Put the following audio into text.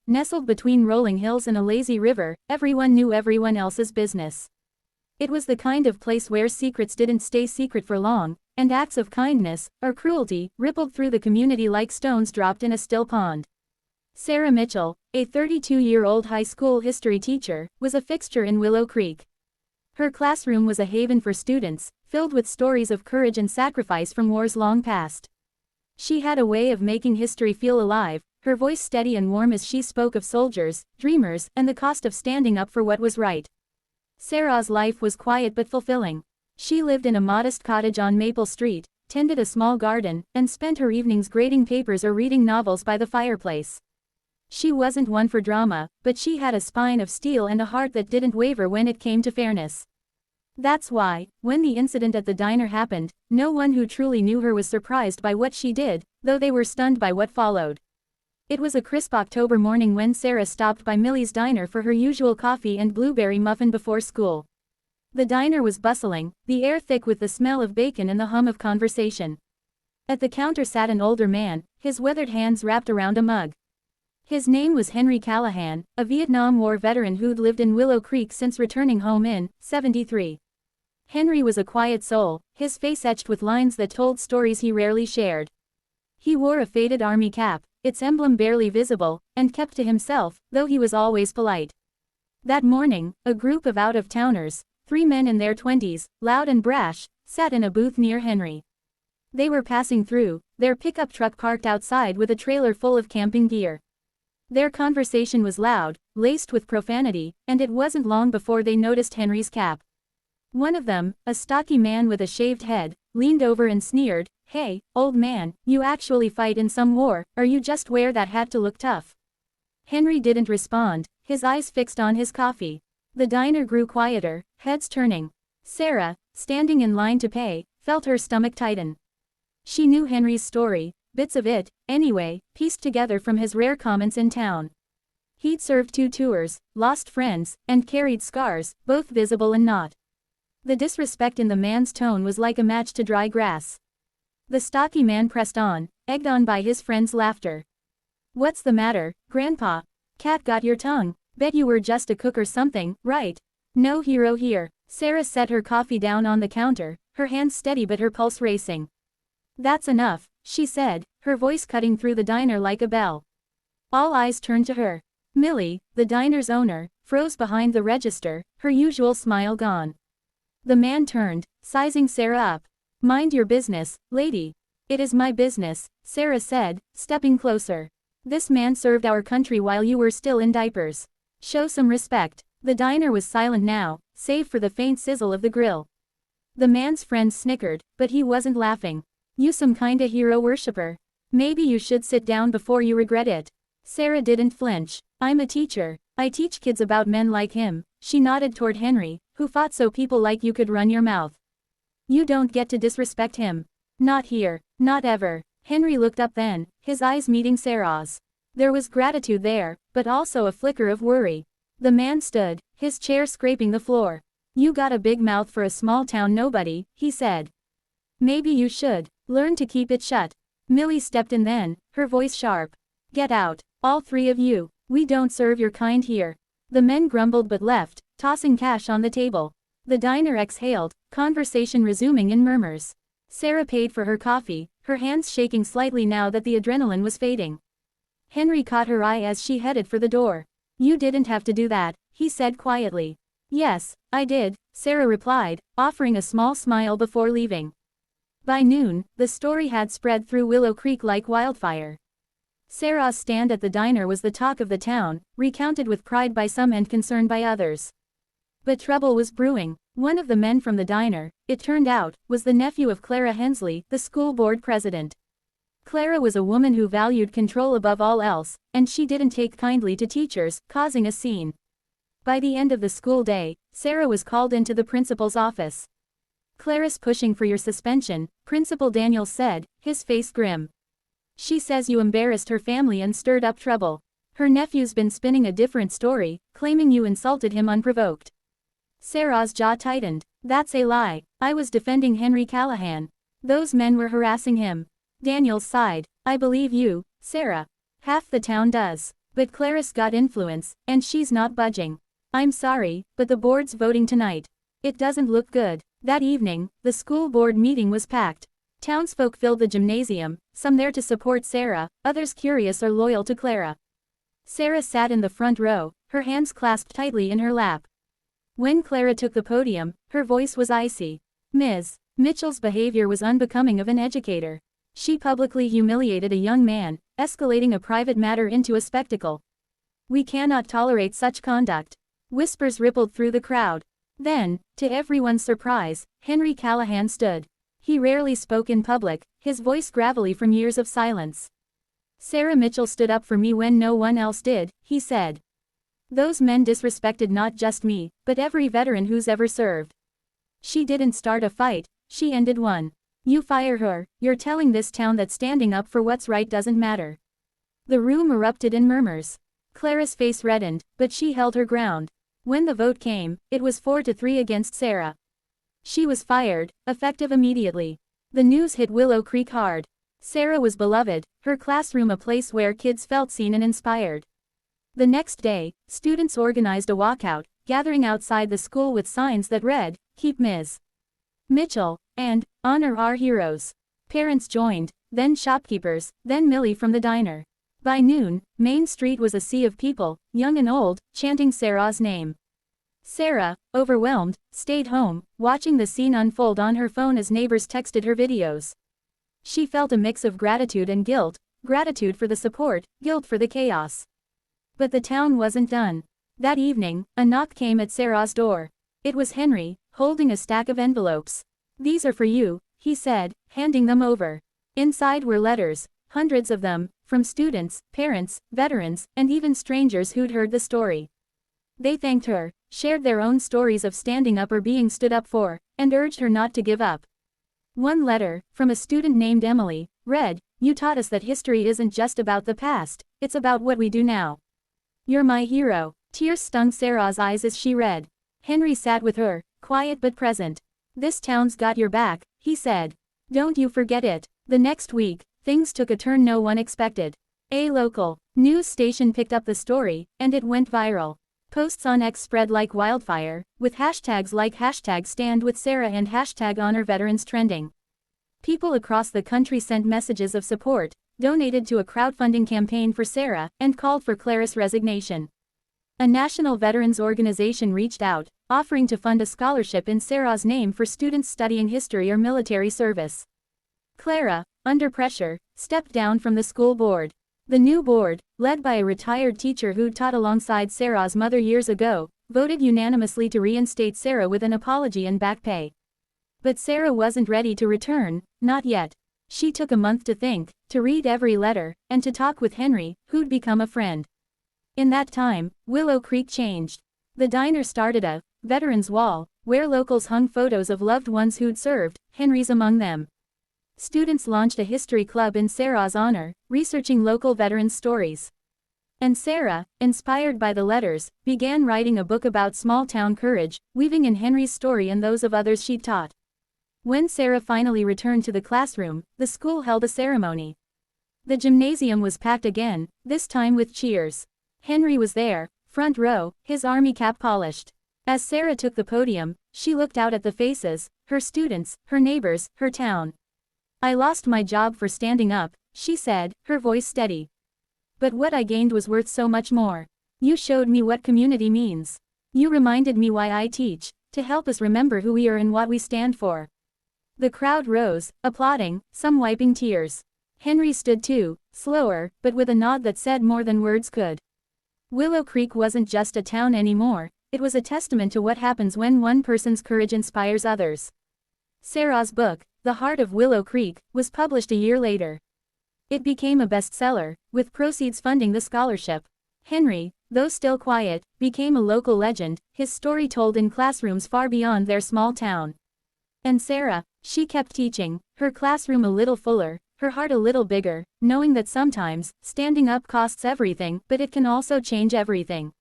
nestled between rolling hills and a lazy river, everyone knew everyone else's business. It was the kind of place where secrets didn't stay secret for long, and acts of kindness, or cruelty, rippled through the community like stones dropped in a still pond. Sarah Mitchell, a 32-year-old high school history teacher, was a fixture in Willow Creek. Her classroom was a haven for students, filled with stories of courage and sacrifice from wars long past. She had a way of making history feel alive, her voice steady and warm as she spoke of soldiers, dreamers, and the cost of standing up for what was right. Sarah's life was quiet but fulfilling. She lived in a modest cottage on Maple Street, tended a small garden, and spent her evenings grading papers or reading novels by the fireplace. She wasn't one for drama, but she had a spine of steel and a heart that didn't waver when it came to fairness. That's why, when the incident at the diner happened, no one who truly knew her was surprised by what she did, though they were stunned by what followed. It was a crisp October morning when Sarah stopped by Millie's diner for her usual coffee and blueberry muffin before school. The diner was bustling, the air thick with the smell of bacon and the hum of conversation. At the counter sat an older man, his weathered hands wrapped around a mug. His name was Henry Callahan, a Vietnam War veteran who'd lived in Willow Creek since returning home in '73. Henry was a quiet soul, his face etched with lines that told stories he rarely shared. He wore a faded army cap, its emblem barely visible, and kept to himself, though he was always polite. That morning, a group of out-of-towners, 3 men in their 20s, loud and brash, sat in a booth near Henry. They were passing through, their pickup truck parked outside with a trailer full of camping gear. Their conversation was loud, laced with profanity, and it wasn't long before they noticed Henry's cap. One of them, a stocky man with a shaved head, leaned over and sneered, "Hey, old man, you actually fight in some war, or you just wear that hat to look tough?" Henry didn't respond, his eyes fixed on his coffee. The diner grew quieter, heads turning. Sarah, standing in line to pay, felt her stomach tighten. She knew Henry's story, bits of it, anyway, pieced together from his rare comments in town. He'd served 2 tours, lost friends, and carried scars, both visible and not. The disrespect in the man's tone was like a match to dry grass. The stocky man pressed on, egged on by his friend's laughter. "What's the matter, Grandpa? Cat got your tongue? Bet you were just a cook or something, right? No hero here." Sarah set her coffee down on the counter, her hands steady but her pulse racing. "That's enough," she said, her voice cutting through the diner like a bell. All eyes turned to her. Millie, the diner's owner, froze behind the register, her usual smile gone. The man turned, sizing Sarah up. "Mind your business, lady." "It is my business," Sarah said, stepping closer. "This man served our country while you were still in diapers. Show some respect." The diner was silent now, save for the faint sizzle of the grill. The man's friend snickered, but he wasn't laughing. "You some kinda hero worshipper. Maybe you should sit down before you regret it." Sarah didn't flinch. "I'm a teacher. I teach kids about men like him." She nodded toward Henry, who fought so people like you could run your mouth. "You don't get to disrespect him. Not here, not ever." Henry looked up then, his eyes meeting Sarah's. There was gratitude there, but also a flicker of worry. The man stood, his chair scraping the floor. "You got a big mouth for a small town nobody," he said. "Maybe you should learn to keep it shut." Millie stepped in then, her voice sharp. "Get out, all 3 of you. We don't serve your kind here." The men grumbled but left, tossing cash on the table. The diner exhaled, conversation resuming in murmurs. Sarah paid for her coffee, her hands shaking slightly now that the adrenaline was fading. Henry caught her eye as she headed for the door. "You didn't have to do that," he said quietly. "Yes, I did," Sarah replied, offering a small smile before leaving. By noon, the story had spread through Willow Creek like wildfire. Sarah's stand at the diner was the talk of the town, recounted with pride by some and concern by others. But trouble was brewing. One of the men from the diner, it turned out, was the nephew of Clara Hensley, the school board president. Clara was a woman who valued control above all else, and she didn't take kindly to teachers, causing a scene. By the end of the school day, Sarah was called into the principal's office. "Clara's pushing for your suspension," Principal Daniels said, his face grim. "She says you embarrassed her family and stirred up trouble. Her nephew's been spinning a different story, claiming you insulted him unprovoked." Sarah's jaw tightened. "That's a lie. I was defending Henry Callahan. Those men were harassing him." Daniels sighed. "I believe you, Sarah. Half the town does." But Clarice got influence, and she's not budging. I'm sorry, but the board's voting tonight. It doesn't look good. That evening, the school board meeting was packed. Townsfolk filled the gymnasium, some there to support Sarah, others curious or loyal to Clara. Sarah sat in the front row, her hands clasped tightly in her lap. When Clara took the podium, her voice was icy. Ms. Mitchell's behavior was unbecoming of an educator. She publicly humiliated a young man, escalating a private matter into a spectacle. We cannot tolerate such conduct. Whispers rippled through the crowd. Then, to everyone's surprise, Henry Callahan stood. He rarely spoke in public, his voice gravelly from years of silence. Sarah Mitchell stood up for me when no one else did, he said. Those men disrespected not just me, but every veteran who's ever served. She didn't start a fight, she ended one. You fire her, you're telling this town that standing up for what's right doesn't matter. The room erupted in murmurs. Clara's face reddened, but she held her ground. When the vote came, it was 4-3 against Sarah. She was fired, effective immediately. The news hit Willow Creek hard. Sarah was beloved, her classroom a place where kids felt seen and inspired. The next day, students organized a walkout, gathering outside the school with signs that read, "Keep Ms. Mitchell," and "Honor our heroes." Parents joined, then shopkeepers, then Millie from the diner. By noon, Main Street was a sea of people, young and old, chanting Sarah's name. Sarah, overwhelmed, stayed home, watching the scene unfold on her phone as neighbors texted her videos. She felt a mix of gratitude and guilt, gratitude for the support, guilt for the chaos. But the town wasn't done. That evening, a knock came at Sarah's door. It was Henry, holding a stack of envelopes. "These are for you," he said, handing them over. Inside were letters, hundreds of them, from students, parents, veterans, and even strangers who'd heard the story. They thanked her, shared their own stories of standing up or being stood up for, and urged her not to give up. One letter, from a student named Emily, read, "You taught us that history isn't just about the past, it's about what we do now. You're my hero." Tears stung Sarah's eyes as she read. Henry sat with her, quiet but present. "This town's got your back," he said. "Don't you forget it." The next week, things took a turn no one expected. A local news station picked up the story, and it went viral. Posts on X spread like wildfire, with hashtags like #StandWithSarah and #HonorVeterans trending. People across the country sent messages of support, donated to a crowdfunding campaign for Sarah, and called for Clara's resignation. A national veterans organization reached out, offering to fund a scholarship in Sarah's name for students studying history or military service. Clara, under pressure, stepped down from the school board. The new board, led by a retired teacher who'd taught alongside Sarah's mother years ago, voted unanimously to reinstate Sarah with an apology and back pay. But Sarah wasn't ready to return, not yet. She took a month to think, to read every letter, and to talk with Henry, who'd become a friend. In that time, Willow Creek changed. The diner started a veterans wall, where locals hung photos of loved ones who'd served, Henry's among them. Students launched a history club in Sarah's honor, researching local veterans' stories. And Sarah, inspired by the letters, began writing a book about small-town courage, weaving in Henry's story and those of others she'd taught. When Sarah finally returned to the classroom, the school held a ceremony. The gymnasium was packed again, this time with cheers. Henry was there, front row, his army cap polished. As Sarah took the podium, she looked out at the faces, her students, her neighbors, her town. "I lost my job for standing up," she said, her voice steady. "But what I gained was worth so much more. You showed me what community means. You reminded me why I teach, to help us remember who we are and what we stand for." The crowd rose, applauding, some wiping tears. Henry stood too, slower, but with a nod that said more than words could. Willow Creek wasn't just a town anymore, it was a testament to what happens when one person's courage inspires others. Sarah's book, The Heart of Willow Creek, was published a year later. It became a bestseller, with proceeds funding the scholarship. Henry, though still quiet, became a local legend, his story told in classrooms far beyond their small town. And Sarah, she kept teaching, her classroom a little fuller, her heart a little bigger, knowing that sometimes, standing up costs everything, but it can also change everything.